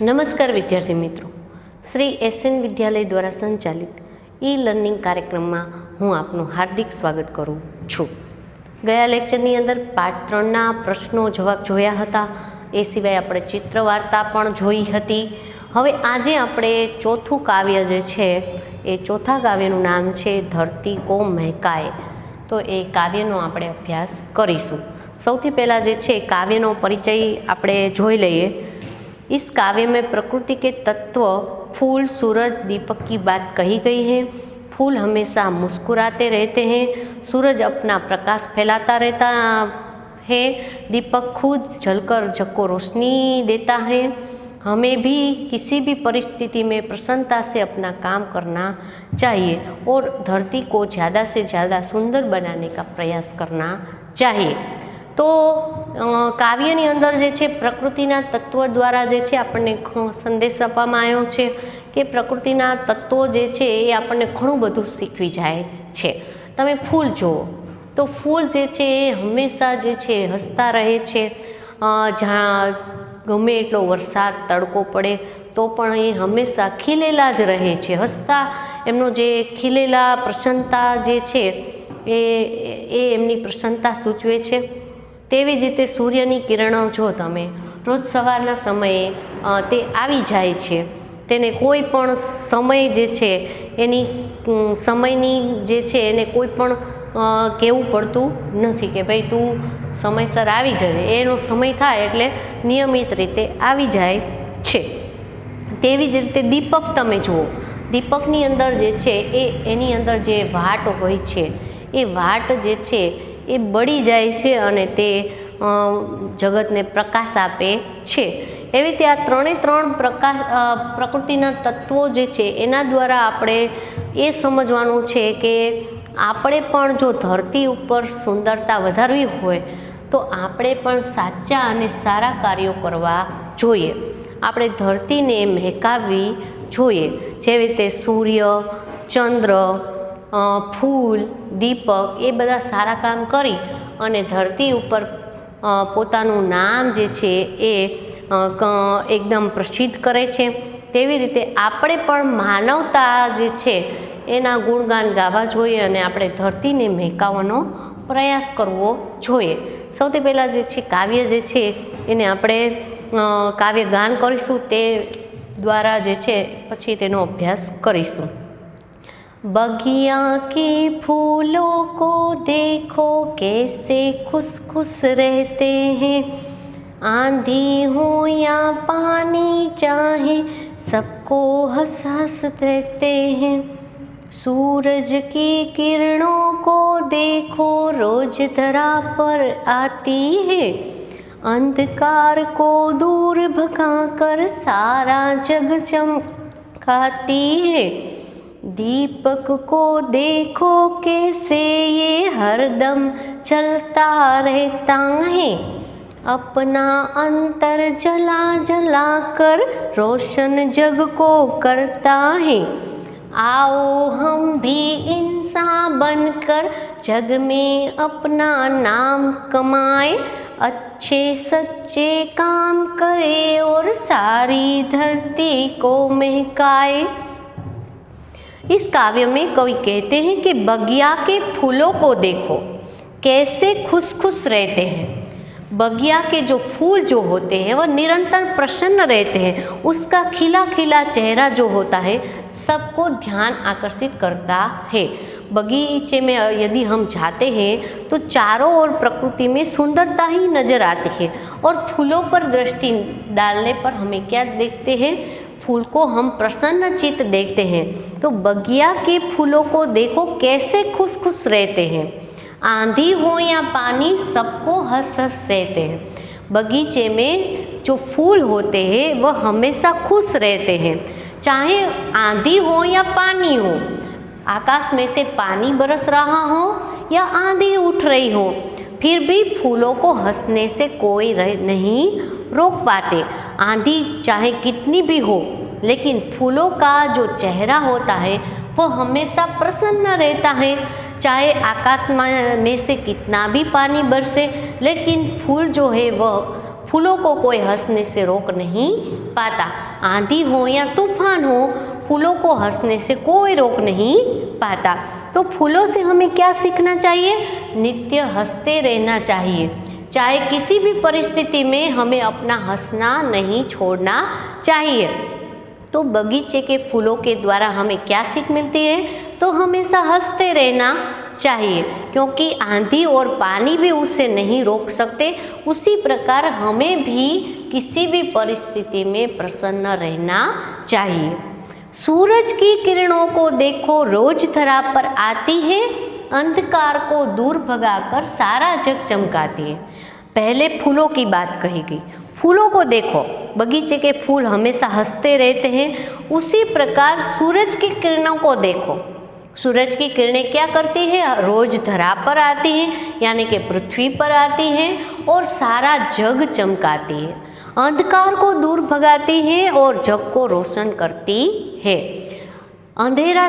નમસ્કાર વિદ્યાર્થી મિત્રો, શ્રી એસએન વિદ્યાલય દ્વારા સંચાલિત ઈ લર્નિંગ કાર્યક્રમમાં હું આપનું હાર્દિક સ્વાગત કરું છું. ગયા લેક્ચરની અંદર પાઠ 3ના પ્રશ્નો જવાબ જોયા હતા. એ સિવાય આપણે ચિત્ર વાર્તા પણ જોઈ હતી. હવે આજે આપણે ચોથું કાવ્ય જે છે એ ચોથા કાવ્યનું નામ છે ધરતી કો મહેકાએ. તો એ કાવ્યનો આપણે અભ્યાસ કરીશું. સૌથી પહેલાં જે છે કાવ્યનો પરિચય આપણે જોઈ લઈએ. इस काव्य में प्रकृति के तत्व फूल, सूरज, दीपक की बात कही गई है. फूल हमेशा मुस्कुराते रहते हैं, सूरज अपना प्रकाश फैलाता रहता है, दीपक खुद जलकर जग को रोशनी देता है. हमें भी किसी भी परिस्थिति में प्रसन्नता से अपना काम करना चाहिए और धरती को ज़्यादा से ज़्यादा सुंदर बनाने का प्रयास करना चाहिए. तो કાવ્યની અંદર જે છે પ્રકૃતિના તત્વો દ્વારા જે છે આપણને સંદેશ આપવામાં આવ્યો છે કે પ્રકૃતિના તત્વો જે છે એ આપણને ઘણું બધું શીખવી જાય છે. તમે ફૂલ જુઓ તો ફૂલ જે છે એ હંમેશા જે છે હસતા રહે છે. જ્યાં ગમે એટલો વરસાદ તડકો પડે તો પણ એ હંમેશા ખીલેલા જ રહે છે. હસતા એમનો જે ખીલેલા પ્રસન્નતા જે છે એ એમની પ્રસન્નતા સૂચવે છે. તેવી જ રીતે સૂર્યની કિરણો જો તમે રોજ સવારના સમયે તે આવી જાય છે. તેને કોઈ પણ સમય જે છે એની સમયની જે છે એને કોઈ પણ કહેવું પડતું નથી કે ભાઈ તું સમયસર આવી જજે. એનો સમય થાય એટલે નિયમિત રીતે આવી જાય છે. તેવી જ રીતે દીપક તમે જુઓ, દીપકની અંદર જે છે એની અંદર જે વાટ હોય છે એ વાટ જે છે એ બળી જાય છે અને તે જગતને પ્રકાશ આપે છે. એવી રીતે આ ત્રણ પ્રકૃતિના તત્વો જે છે એના દ્વારા આપણે એ સમજવાનું છે કે આપણે પણ જો ધરતી ઉપર સુંદરતા વધારવી હોય તો આપણે પણ સાચા અને સારા કાર્યો કરવા જોઈએ. આપણે ધરતીને મહેકાવવી જોઈએ. જેવી રીતે સૂર્ય, ચંદ્ર, ફૂલ, દીપક એ બધા સારા કામ કરી અને ધરતી ઉપર પોતાનું નામ જે છે એ એકદમ પ્રસિદ્ધ કરે છે. તેવી રીતે આપણે પણ માનવતા જે છે એના ગુણગાન ગાવા જોઈએ અને આપણે ધરતીને મહેકાવવાનો પ્રયાસ કરવો જોઈએ. સૌથી પહેલાં જે છે કાવ્ય જે છે એને આપણે કાવ્ય ગાન કરીશું, તે દ્વારા જે છે પછી તેનો અભ્યાસ કરીશું. बगिया के फूलों को देखो कैसे खुश खुश रहते हैं, आंधी हो या पानी चाहे सबको हंस हंस देते हैं. सूरज की किरणों को देखो रोज धरा पर आती है, अंधकार को दूर भगाकर सारा जग चमकाती है. दीपक को देखो कैसे ये हरदम चलता रहता है, अपना अंतर जला जला कर रोशन जग को करता है. आओ हम भी इंसान बनकर जग में अपना नाम कमाए, अच्छे सच्चे काम करे और सारी धरती को महकाए. इस काव्य में कवि कहते हैं कि बगिया के फूलों को देखो कैसे खुश खुश रहते हैं. बगिया के जो फूल जो होते हैं वह निरंतर प्रसन्न रहते हैं. उसका खिला खिला चेहरा जो होता है सबको ध्यान आकर्षित करता है. बगीचे में यदि हम जाते हैं तो चारों ओर प्रकृति में सुंदरता ही नजर आती है और फूलों पर दृष्टि डालने पर हमें क्या देखते हैं, फूल को हम प्रसन्न चित्त देखते हैं. तो बगिया के फूलों को देखो कैसे खुश खुश रहते हैं, आंधी हो या पानी सबको हंस हंस रहते हैं. बगीचे में जो फूल होते हैं वह हमेशा खुश रहते हैं, चाहे आंधी हो या पानी हो. आकाश में से पानी बरस रहा हो या आंधी उठ रही हो, फिर भी फूलों को हंसने से कोई नहीं रोक पाते. आंधी चाहे कितनी भी हो लेकिन फूलों का जो चेहरा होता है वो हमेशा प्रसन्न रहता है. चाहे आकाश में से कितना भी पानी बरसे लेकिन फूल जो है वह फूलों को कोई हंसने से रोक नहीं पाता. आंधी हो या तूफान हो, फूलों को हंसने से कोई रोक नहीं पाता। तो फूलों से हमें क्या सीखना चाहिए? नित्य हंसते रहना चाहिए। चाहे किसी भी परिस्थिति में हमें अपना हंसना नहीं छोड़ना चाहिए। तो बगीचे के फूलों के द्वारा हमें क्या सीख मिलती है? तो हमेशा हंसते रहना चाहिए, क्योंकि आंधी और पानी भी उसे नहीं रोक सकते। उसी प्रकार हमें भी किसी भी परिस्थिति में प्रसन्न रहना चाहिए। सूरज की किरणों को देखो, रोज धरा पर आती है, अंधकार को दूर भगाकर सारा जग चमकाती है। पहले फूलों की बात कही गई। फूलों को देखो, बगीचे के फूल हमेशा हंसते रहते हैं। उसी प्रकार सूरज की किरणों को देखो, सूरज की किरणें क्या करती है? रोज धरा पर आती हैं, यानी कि पृथ्वी पर आती हैं और सारा जग चमकाती है, अंधकार को दूर भगाती है और जग को रोशन करती है। अंधेरा,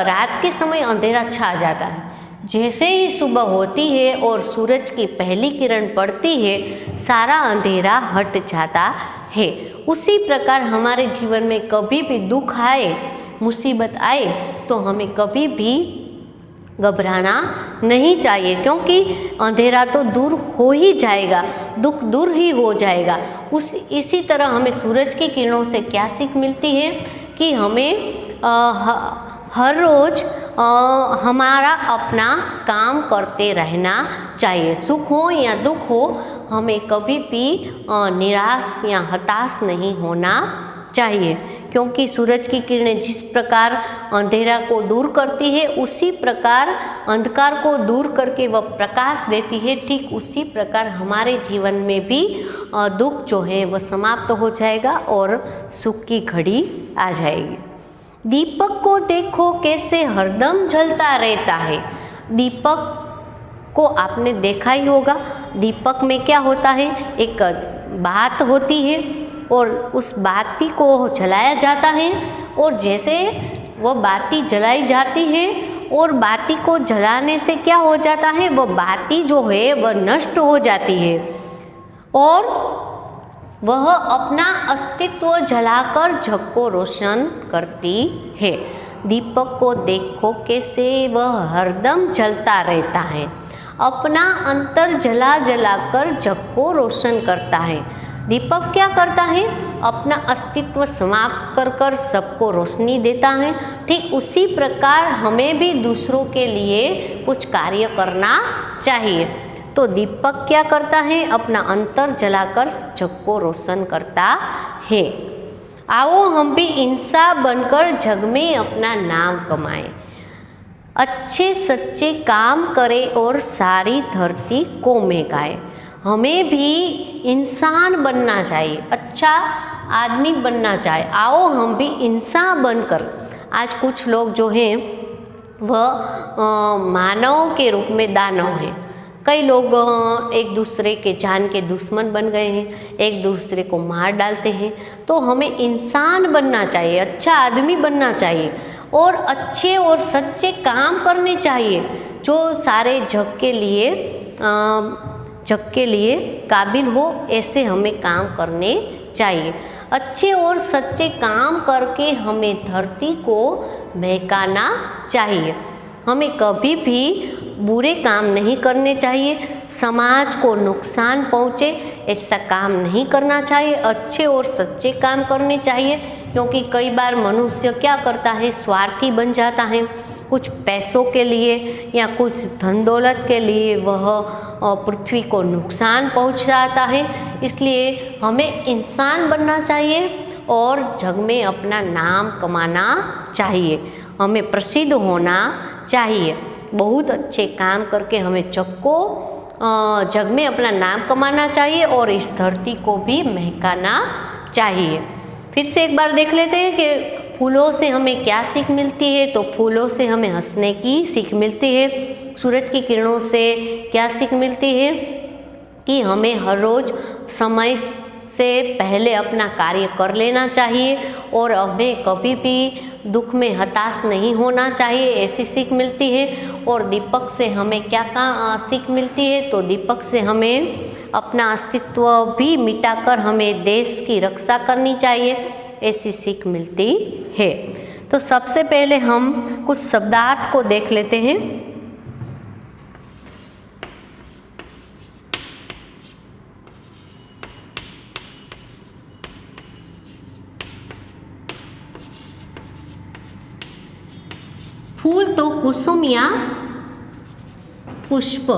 रात के समय अंधेरा छा जाता है। जैसे ही सुबह होती है और सूरज की पहली किरण पड़ती है, सारा अंधेरा हट जाता है। उसी प्रकार हमारे जीवन में कभी भी दुख आए, मुसीबत आए, तो हमें कभी भी घबराना नहीं चाहिए, क्योंकि अंधेरा तो दूर हो ही जाएगा, दुख दूर ही हो जाएगा। इसी तरह हमें सूरज की किरणों से क्या सीख मिलती है कि हमें हर रोज़ हमारा अपना काम करते रहना चाहिए। सुख हो या दुख हो, हमें कभी भी निराश या हताश नहीं होना चाहिए, क्योंकि सूरज की किरणें जिस प्रकार अंधेरा को दूर करती है, उसी प्रकार अंधकार को दूर करके वह प्रकाश देती है। ठीक उसी प्रकार हमारे जीवन में भी दुख जो है वह समाप्त हो जाएगा और सुख की घड़ी आ जाएगी। दीपक को देखो कैसे हरदम जलता रहता है। दीपक को आपने देखा ही होगा। दीपक में क्या होता है? एक बात होती है और उस बाती को जलाया जाता है, और जैसे वह बाती जलाई जाती है और बाती को जलाने से क्या हो जाता है? वह बाती जो है वह नष्ट हो जाती है और वह अपना अस्तित्व जलाकर जग को रोशन करती है। दीपक को देखो कैसे वह हरदम जलता रहता है, अपना अंतर जला जलाकर जग को रोशन करता है। दीपक क्या करता है? अपना अस्तित्व समाप्त कर कर सबको रोशनी देता है। ठीक उसी प्रकार हमें भी दूसरों के लिए कुछ कार्य करना चाहिए। तो दीपक क्या करता है? अपना अंतर जलाकर जग को रोशन करता है। आओ हम भी इंसान बनकर जग में अपना नाम कमाएं, अच्छे सच्चे काम करें और सारी धरती को महकाएं। हमें भी इंसान बनना चाहिए, अच्छा आदमी बनना चाहिए। आओ हम भी इंसान बनकर, आज कुछ लोग जो हैं वह मानव के रूप में दानव हैं। कई लोग एक दूसरे के जान के दुश्मन बन गए हैं, एक दूसरे को मार डालते हैं। तो हमें इंसान बनना चाहिए, अच्छा आदमी बनना चाहिए और अच्छे और सच्चे काम करने चाहिए, जो सारे जग के लिए काबिल हो। ऐसे हमें काम करने चाहिए। अच्छे और सच्चे काम करके हमें धरती को महकाना चाहिए। हमें कभी भी बुरे काम नहीं करने चाहिए, समाज को नुकसान पहुँचे ऐसा काम नहीं करना चाहिए। अच्छे और सच्चे काम करने चाहिए, क्योंकि कई बार मनुष्य क्या करता है? स्वार्थी बन जाता है। कुछ पैसों के लिए या कुछ धन दौलत के लिए वह पृथ्वी को नुकसान पहुंचाता है। इसलिए हमें इंसान बनना चाहिए और जग में अपना नाम कमाना चाहिए। हमें प्रसिद्ध होना चाहिए, बहुत अच्छे काम करके हमें जग में अपना नाम कमाना चाहिए और इस धरती को भी महकाना चाहिए। फिर से एक बार देख लेते हैं कि फूलों से हमें क्या सीख मिलती है। तो फूलों से हमें हंसने की सीख मिलती है। सूरज की किरणों से क्या सीख मिलती है? कि हमें हर रोज़ समय से पहले अपना कार्य कर लेना चाहिए और हमें कभी भी दुख में हताश नहीं होना चाहिए, ऐसी सीख मिलती है। और दीपक से हमें क्या सीख मिलती है? तो दीपक से हमें अपना अस्तित्व भी मिटाकर हमें देश की रक्षा करनी चाहिए। ऐसी सीख मिलती है। तो सबसे पहले हम कुछ शब्दार्थ को देख लेते हैं। फूल तो कुसुम या पुष्प,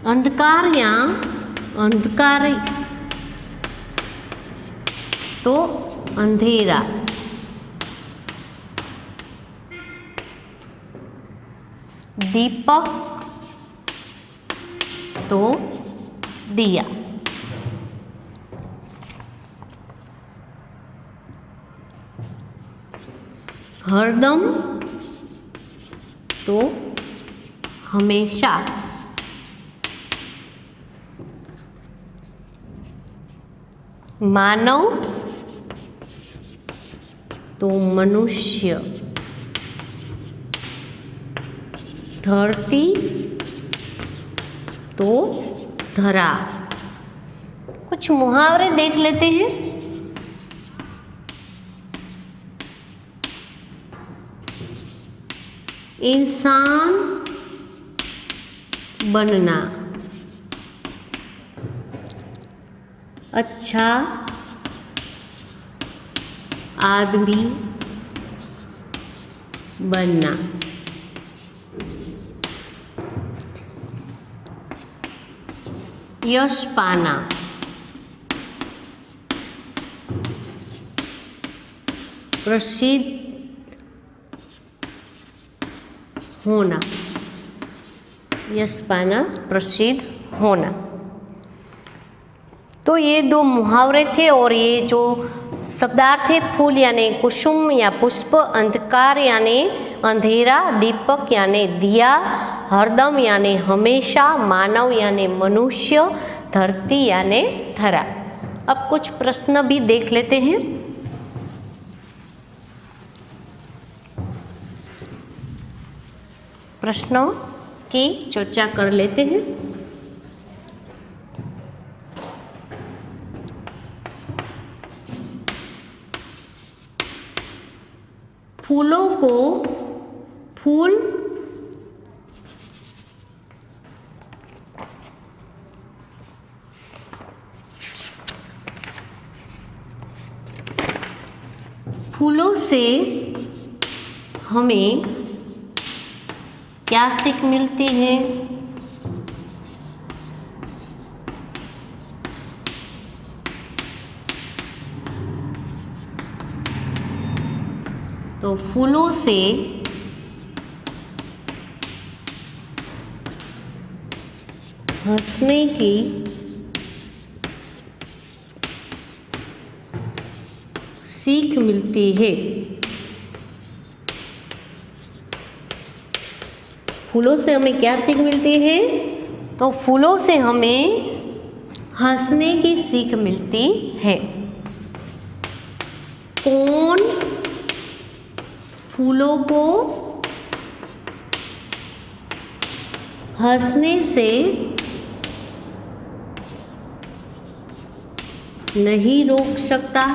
अंधकार या अंधकारी तो अंधेरा, दीपक तो दिया, हरदम तो हमेशा, मानव तो मनुष्य, धरती तो धरा। कुछ मुहावरे देख लेते हैं। इंसान बनना, अच्छा आदमी बनना, यश पाना, प्रसिद्ध होना, यश पाना, प्रसिद्ध होना। तो ये दो मुहावरे थे और ये जो शब्दार्थ थे, फूल यानी कुसुम या पुष्प, अंधकार यानी अंधेरा, दीपक यानी दिया, हरदम यानी हमेशा, मानव यानी मनुष्य, धरती यानी धरा। अब कुछ प्रश्न भी देख लेते हैं। प्रश्नों की चर्चा कर लेते हैं। फूलों को फूल फूलों से हमें क्या सीख मिलती है? तो फूलों से हंसने की सीख मिलती है। फूलों से हमें क्या सीख मिलती है? तो फूलों से हमें हंसने की सीख मिलती है। कौन फूलों को हंसने से नहीं रोक सकता?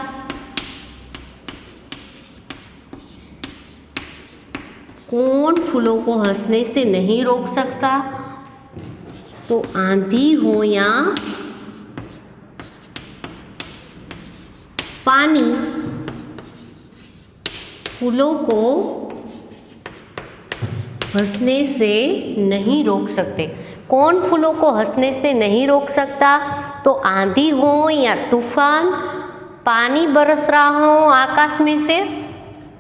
कौन फूलों को हंसने से नहीं रोक सकता? तो आंधी हो या पानी, फूलों को हंसने से नहीं रोक सकते। कौन फूलों को हंसने से नहीं रोक सकता? तो आंधी हो या तूफान, पानी बरस रहा हो आकाश में से,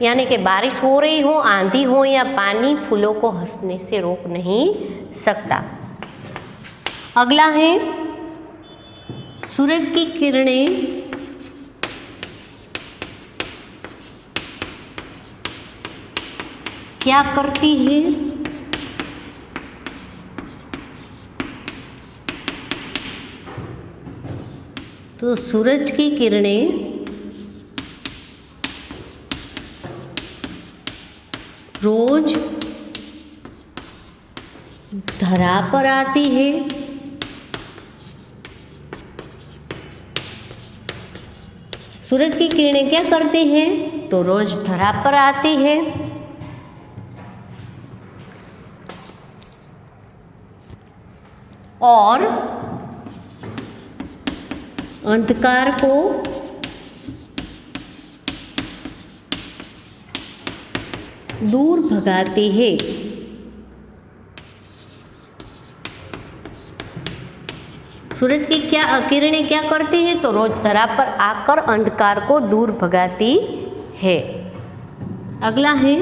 यानी कि बारिश हो रही हो, आंधी हो या पानी, फूलों को हंसने से रोक नहीं सकता। अगला है सूरज की किरणें क्या करती है? तो सूरज की किरणें रोज धरा पर आती है। सूरज की किरणें क्या करती हैं? तो रोज धरा पर आती है। और अंधकार को दूर भगाती है। सूरज की क्या किरणें क्या करती हैं? तो रोज धरा पर आकर अंधकार को दूर भगाती है। अगला है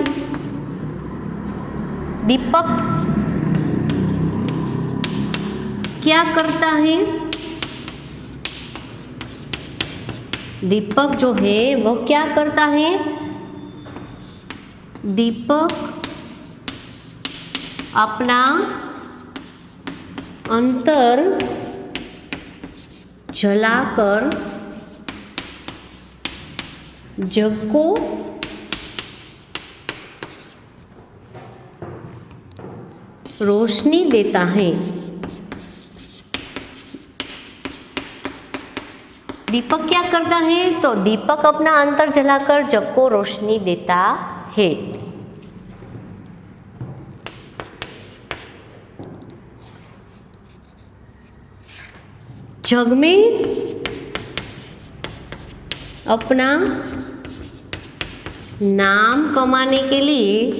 दीपक क्या करता है? दीपक जो है वह क्या करता है? दीपक अपना अंतर जलाकर जग को रोशनी देता है। दीपक क्या करता है? तो दीपक अपना अंतर जलाकर जग को रोशनी देता है। जग में अपना नाम कमाने के लिए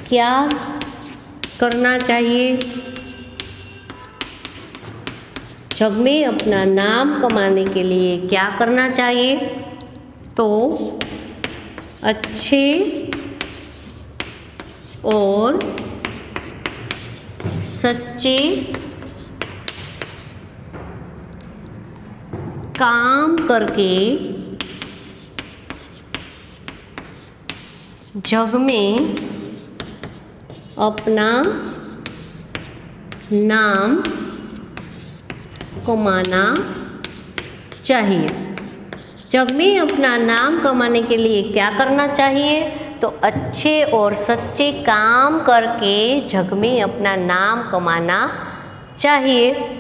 क्या करना चाहिए? जग में अपना नाम कमाने के लिए क्या करना चाहिए? तो अच्छे और सच्चे काम करके जग में अपना नाम कमाना चाहिए। जग में अपना नाम कमाने के लिए क्या करना चाहिए? तो अच्छे और सच्चे काम करके जग में अपना नाम कमाना चाहिए।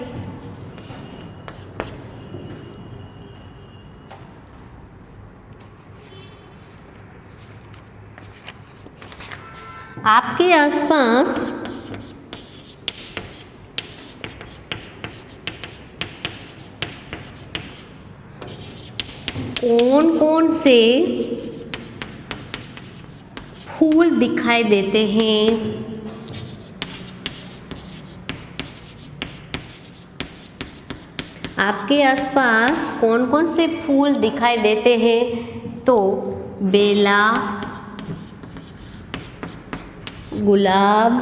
आपके आसपास कौन कौन से फूल दिखाई देते हैं? आपके आसपास कौन कौन से फूल दिखाई देते हैं? तो बेला, गुलाब,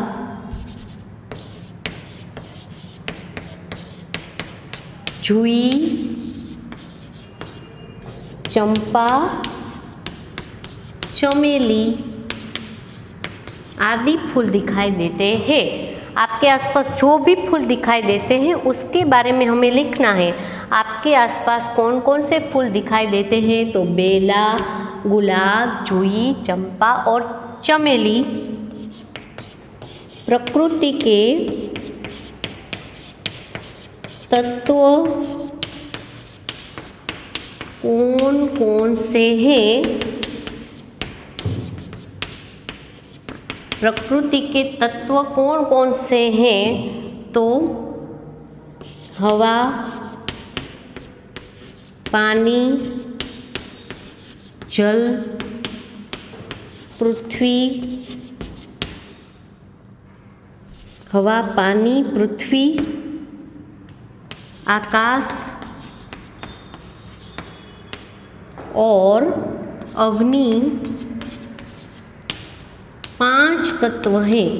जुई, चंपा, चमेली आदि फूल दिखाई देते हैं। आपके आसपास जो भी फूल दिखाई देते हैं उसके बारे में हमें लिखना है। आपके आसपास कौन कौन से फूल दिखाई देते हैं? तो बेला, गुलाब, जुई, चंपा और चमेली प्रकृति के तत्व कौन कौन से हैं? प्रकृति के तत्व कौन कौन से हैं? तो हवा, पानी, जल, पृथ्वी। हवा, पानी, पृथ्वी, आकाश और अग्नि 5 तत्व हैं।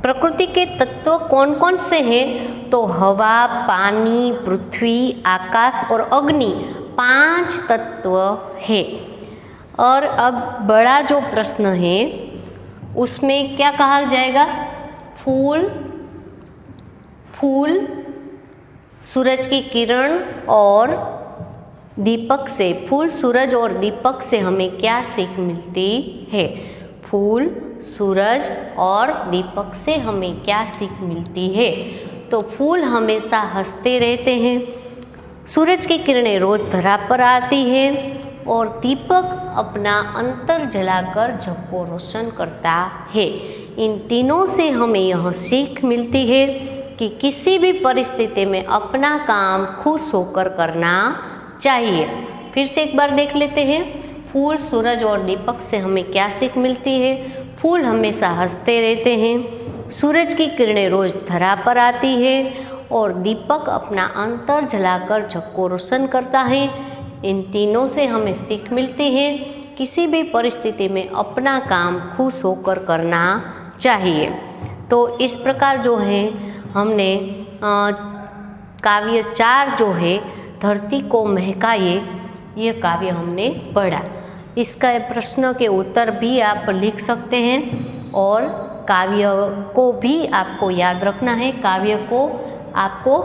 प्रकृति के तत्व कौन कौन से हैं? तो हवा, पानी, पृथ्वी, आकाश और अग्नि 5 तत्व है। और अब बड़ा जो प्रश्न है उसमें क्या कहा जाएगा? फूल, फूल सूरज की किरण और दीपक से, फूल, सूरज और दीपक से हमें क्या सीख मिलती है? फूल, सूरज और दीपक से हमें क्या सीख मिलती है? तो फूल हमेशा हंसते रहते हैं, सूरज की किरणें रोज धरा पर आती है और दीपक अपना अंतर जलाकर जग को रोशन करता है। इन तीनों से हमें यह सीख मिलती है कि किसी भी परिस्थिति में अपना काम खुश होकर करना चाहिए। फिर से एक बार देख लेते हैं, फूल, सूरज और दीपक से हमें क्या सीख मिलती है? फूल हमेशा हंसते रहते हैं, सूरज की किरणें रोज धरा पर आती है और दीपक अपना अंतर जलाकर जग को रोशन करता है। इन तीनों से हमें सीख मिलती है किसी भी परिस्थिति में अपना काम खुश होकर करना चाहिए। तो इस प्रकार जो है हमने काव्य 4 जो है धरती को महकाए, ये काव्य हमने पढ़ा। इसका प्रश्न के उत्तर भी आप लिख सकते हैं और काव्य को भी आपको याद रखना है। काव्य को आपको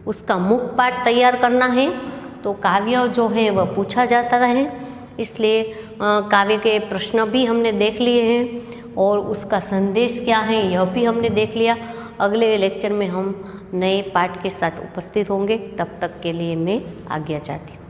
उसका मुख पाठ तैयार करना है, तो काव्य जो है वह पूछा जाता है, इसलिए काव्य के प्रश्न भी हमने देख लिए हैं और उसका संदेश क्या है यह भी हमने देख लिया। अगले लेक्चर में हम नए पाठ के साथ उपस्थित होंगे, तब तक के लिए मैं आज्ञा चाहती हूँ।